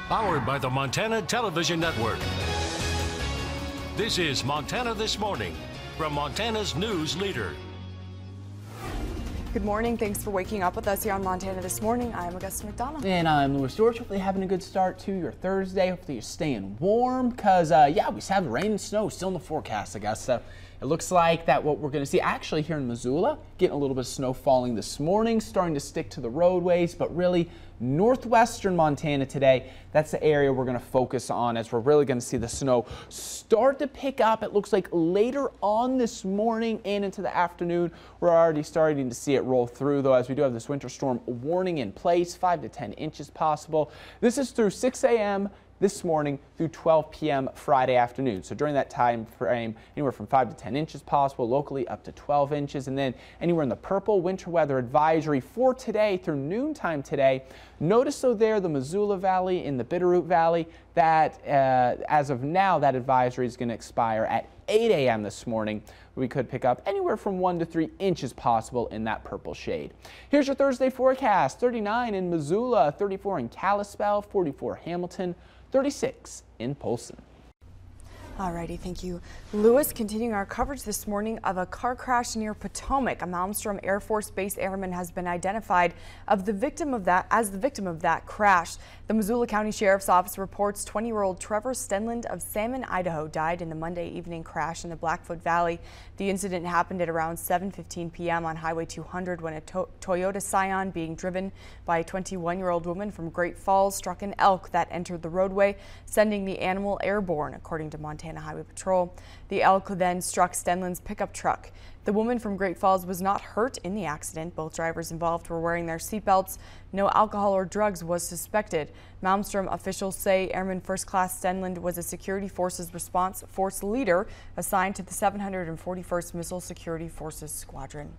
Powered by the Montana Television Network. This is Montana This Morning from Montana's news leader. Good morning. Thanks for waking up with us here on Montana This Morning. I'm Augusta McDonald. And I'm Louis George. Hopefully having a good start to your Thursday. Hopefully you're staying warm because, yeah, we have rain and snow still in the forecast, I guess. So it looks like that what we're going to see actually here in Missoula, getting a little bit of snow falling this morning, starting to stick to the roadways, but really northwestern Montana today, that's the area we're going to focus on as we're really going to see the snow start to pick up. It looks like later on this morning and into the afternoon, we're already starting to see it roll through, though, as we do have this winter storm warning in place, 5 to 10 inches possible. This is through 6 a.m. this morning through 12 p.m. Friday afternoon. So during that time frame, anywhere from 5 to 10 inches possible, locally up to 12 inches. And then anywhere in the purple winter weather advisory for today through noontime today. Notice though there the Missoula Valley in the Bitterroot Valley that as of now that advisory is going to expire at 8 a.m. this morning. We could pick up anywhere from 1 to 3 inches possible in that purple shade. Here's your Thursday forecast. 39 in Missoula, 34 in Kalispell, 44 Hamilton, 36 in Polson. Alrighty, thank you, Louis. Continuing our coverage this morning of a car crash near Potomac. A Malmstrom Air Force Base airman has been identified as the victim of that crash. The Missoula County Sheriff's Office reports 20-year-old Trevor Stenland of Salmon, Idaho, died in the Monday evening crash in the Blackfoot Valley. The incident happened at around 7:15 p.m. on Highway 200 when a Toyota Scion being driven by a 21-year-old woman from Great Falls struck an elk that entered the roadway, sending the animal airborne, according to Montana Highway Patrol. The elk then struck Stenland's pickup truck. The woman from Great Falls was not hurt in the accident. Both drivers involved were wearing their seatbelts. No alcohol or drugs was suspected. Malmstrom officials say Airman First Class Stenland was a Security Forces Response Force leader assigned to the 741st Missile Security Forces Squadron.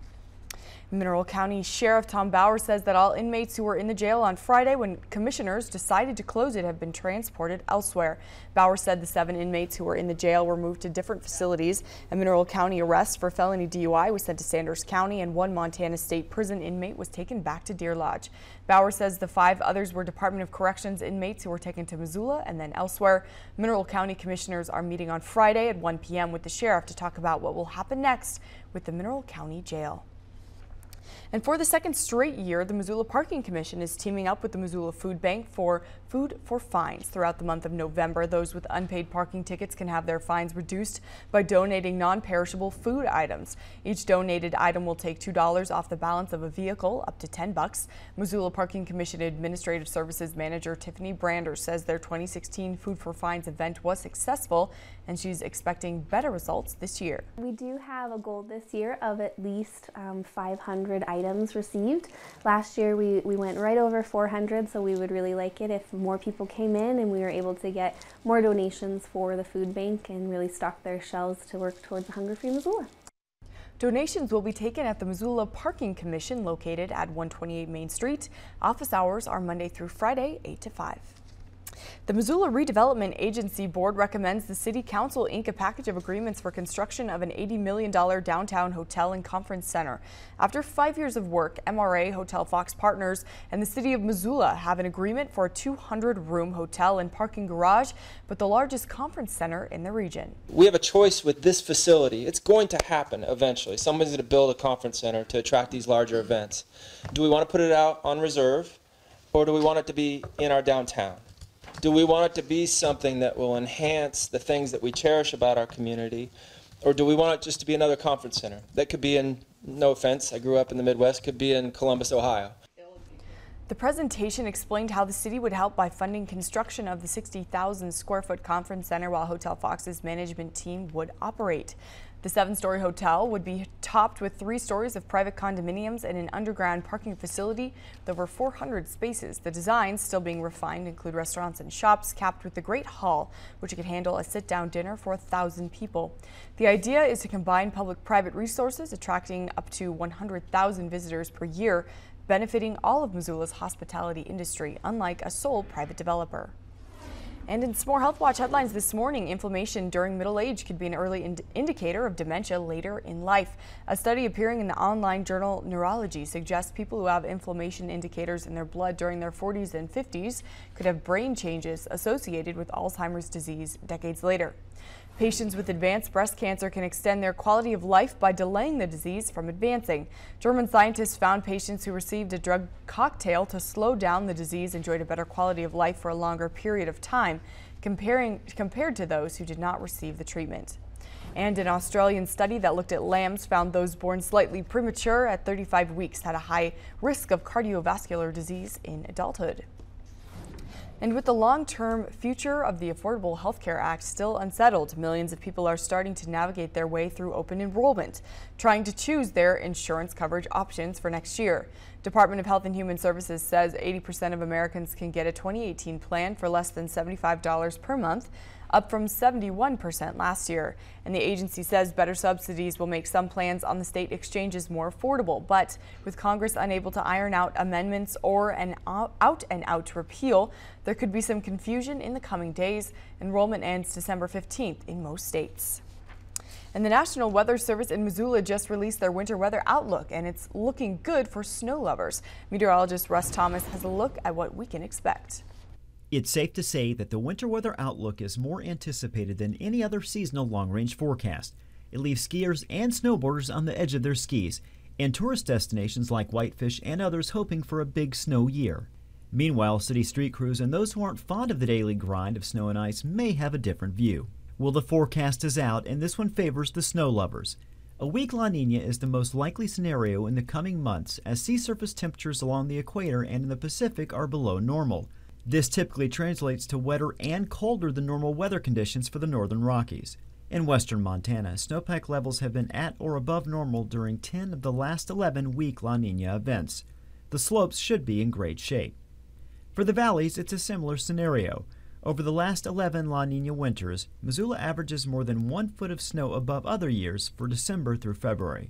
Mineral County Sheriff Tom Bauer says that all inmates who were in the jail on Friday when commissioners decided to close it have been transported elsewhere. Bauer said the 7 inmates who were in the jail were moved to different facilities. A Mineral County arrest for felony DUI was sent to Sanders County, and 1 Montana State Prison inmate was taken back to Deer Lodge. Bauer says the 5 others were Department of Corrections inmates who were taken to Missoula and then elsewhere. Mineral County commissioners are meeting on Friday at 1 p.m. with the sheriff to talk about what will happen next with the Mineral County Jail. And for the second straight year, the Missoula Parking Commission is teaming up with the Missoula Food Bank for Food for Fines. Throughout the month of November, those with unpaid parking tickets can have their fines reduced by donating non-perishable food items. Each donated item will take $2 off the balance of a vehicle, up to $10. Missoula Parking Commission Administrative Services Manager Tiffany Brander says their 2016 Food for Fines event was successful, and she's expecting better results this year. We do have a goal this year of at least 500 items received. Last year we went right over 400, so we would really like it if more people came in and we were able to get more donations for the food bank and really stock their shelves to work towards a hunger-free Missoula. Donations will be taken at the Missoula Parking Commission located at 128 Main Street. Office hours are Monday through Friday, 8 to 5. The Missoula Redevelopment Agency Board recommends the City Council ink a package of agreements for construction of an $80 million downtown hotel and conference center. After 5 years of work, MRA, Hotel Fox Partners, and the City of Missoula have an agreement for a 200-room hotel and parking garage, but the largest conference center in the region. We have a choice with this facility. It's going to happen eventually. Somebody's going to build a conference center to attract these larger events. Do we want to put it out on reserve, or do we want it to be in our downtown? Do we want it to be something that will enhance the things that we cherish about our community? Or do we want it just to be another conference center? That could be in, no offense, I grew up in the Midwest, could be in Columbus, Ohio. The presentation explained how the city would help by funding construction of the 60,000 square foot conference center while Hotel Fox's management team would operate. The 7-story hotel would be topped with 3 stories of private condominiums and an underground parking facility with over 400 spaces. The designs, still being refined, include restaurants and shops capped with the Great Hall, which could handle a sit-down dinner for 1,000 people. The idea is to combine public-private resources, attracting up to 100,000 visitors per year, benefiting all of Missoula's hospitality industry, unlike a sole private developer. And in some more Health Watch headlines this morning, inflammation during middle age could be an early indicator of dementia later in life. A study appearing in the online journal Neurology suggests people who have inflammation indicators in their blood during their 40s and 50s could could have brain changes associated with Alzheimer's disease decades later. Patients with advanced breast cancer can extend their quality of life by delaying the disease from advancing. German scientists found patients who received a drug cocktail to slow down the disease enjoyed a better quality of life for a longer period of time compared to those who did not receive the treatment. And an Australian study that looked at lambs found those born slightly premature at 35 weeks had a high risk of cardiovascular disease in adulthood. And with the long-term future of the Affordable Health Care Act still unsettled, millions of people are starting to navigate their way through open enrollment, trying to choose their insurance coverage options for next year. Department of Health and Human Services says 80% of Americans can get a 2018 plan for less than $75 per month, up from 71% last year. And the agency says better subsidies will make some plans on the state exchanges more affordable. But with Congress unable to iron out amendments or an out-and-out repeal, there could be some confusion in the coming days. Enrollment ends December 15th in most states. And the National Weather Service in Missoula just released their winter weather outlook, and it's looking good for snow lovers. Meteorologist Russ Thomas has a look at what we can expect. It's safe to say that the winter weather outlook is more anticipated than any other seasonal long-range forecast. It leaves skiers and snowboarders on the edge of their skis, and tourist destinations like Whitefish and others hoping for a big snow year. Meanwhile, city street crews and those who aren't fond of the daily grind of snow and ice may have a different view. Well, the forecast is out, and this one favors the snow lovers. A weak La Niña is the most likely scenario in the coming months as sea surface temperatures along the equator and in the Pacific are below normal. This typically translates to wetter and colder than normal weather conditions for the northern Rockies. In western Montana, snowpack levels have been at or above normal during 10 of the last 11 weak La Niña events. The slopes should be in great shape. For the valleys, it's a similar scenario. Over the last 11 La Niña winters, Missoula averages more than 1 foot of snow above other years for December through February.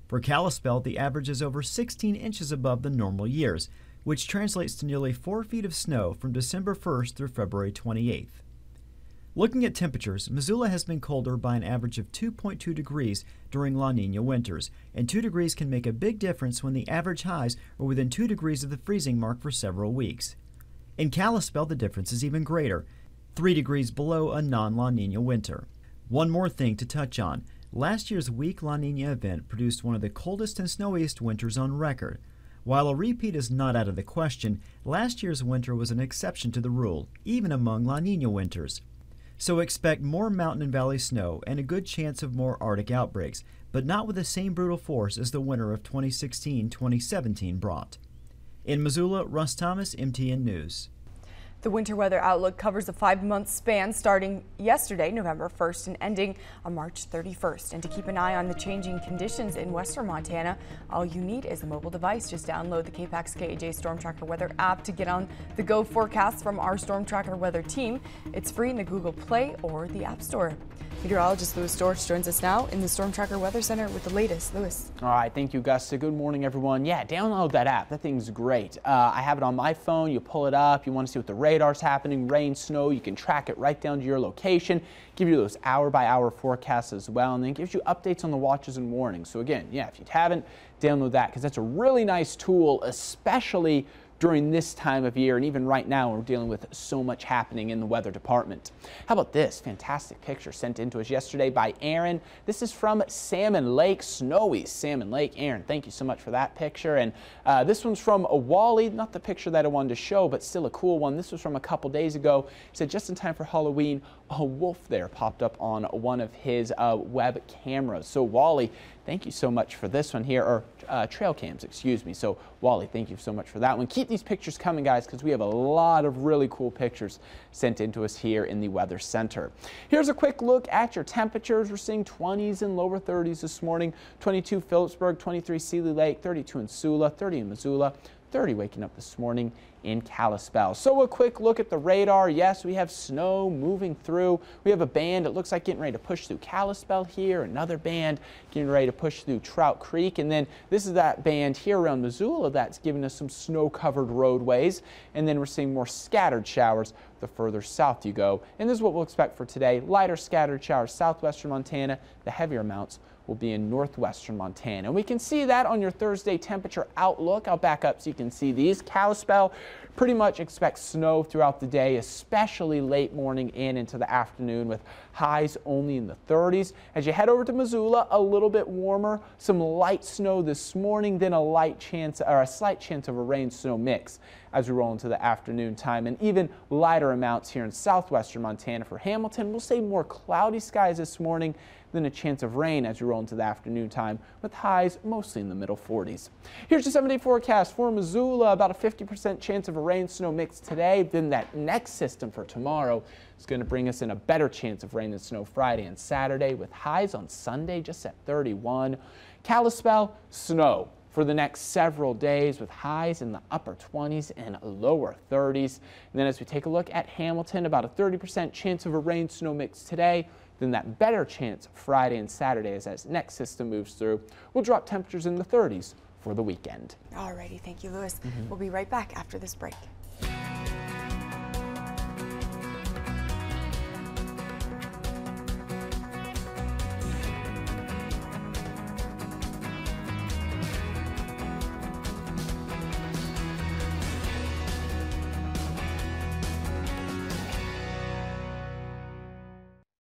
For Kalispell, the average is over 16 inches above the normal years, which translates to nearly 4 feet of snow from December 1st through February 28th. Looking at temperatures, Missoula has been colder by an average of 2.2 degrees during La Niña winters, and 2 degrees can make a big difference when the average highs are within 2 degrees of the freezing mark for several weeks. In Kalispell, the difference is even greater, 3 degrees below a non-La Niña winter. One more thing to touch on. Last year's weak La Niña event produced one of the coldest and snowiest winters on record. While a repeat is not out of the question, last year's winter was an exception to the rule, even among La Niña winters. So expect more mountain and valley snow and a good chance of more Arctic outbreaks, but not with the same brutal force as the winter of 2016-2017 brought. In Missoula, Russ Thomas, MTN News. The winter weather outlook covers a 5-month span starting yesterday, November 1st, and ending on March 31st. And to keep an eye on the changing conditions in western Montana, all you need is a mobile device. Just download the KPAX KAJ Storm Tracker Weather app to get on the go forecasts from our Storm Tracker Weather team. It's free in the Google Play or the App Store. Meteorologist Louis Storch joins us now in the Storm Tracker Weather Center with the latest. Louis. All right, thank you, Gusta. Good morning, everyone. Yeah, download that app. That thing's great. I have it on my phone. You pull it up. You want to see what the radar's happening, rain, snow. You can track it right down to your location, give you those hour-by-hour forecasts as well, and then gives you updates on the watches and warnings. So again, yeah, if you haven't, download that because that's a really nice tool, especially during this time of year, and even right now we're dealing with so much happening in the weather department. How about this fantastic picture sent in to us yesterday by Aaron? This is from Salmon Lake, snowy Salmon Lake. Aaron, thank you so much for that picture. And this one's from Wally, not the picture that I wanted to show, but still a cool one. This was from a couple days ago. He said just in time for Halloween, a wolf there popped up on one of his web cameras. So Wally, thank you so much for this one here, or trail cams, excuse me. So Wally, thank you so much for that one. Keep these pictures coming, guys, because we have a lot of really cool pictures sent in to us here in the Weather Center. Here's a quick look at your temperatures. We're seeing 20s and lower 30s this morning. 22 Phillipsburg, 23 Seeley Lake, 32 in Sula, 30 in Missoula, 30 waking up this morning in Kalispell. So a quick look at the radar. Yes, we have snow moving through. We have a band, it looks like getting ready to push through Kalispell here. Another band getting ready to push through Trout Creek. And then this is that band here around Missoula that's giving us some snow-covered roadways. And then we're seeing more scattered showers the further south you go. And this is what we'll expect for today. Lighter scattered showers southwestern Montana. The heavier amounts will be in northwestern Montana. And we can see that on your Thursday temperature outlook. I'll back up so you can see these. Kalispell, pretty much expect snow throughout the day, especially late morning and into the afternoon, with highs only in the 30s. As you head over to Missoula, a little bit warmer, some light snow this morning, then a slight chance of a rain-snow mix as we roll into the afternoon time, and even lighter amounts here in southwestern Montana. For Hamilton, we'll say more cloudy skies this morning, then a chance of rain as we roll into the afternoon time, with highs mostly in the middle 40s. Here's your 7-day forecast for Missoula. About a 50% chance of a rain-snow mix today. Then that next system for tomorrow is going to bring us in a better chance of rain and snow Friday and Saturday, with highs on Sunday just at 31. Kalispell, snow for the next several days, with highs in the upper 20s and lower 30s. And then as we take a look at Hamilton, about a 30% chance of a rain-snow mix today. Then that better chance Friday and Saturday as that next system moves through. We'll drop temperatures in the 30s for the weekend. Alrighty, thank you, Lewis. We'll be right back after this break.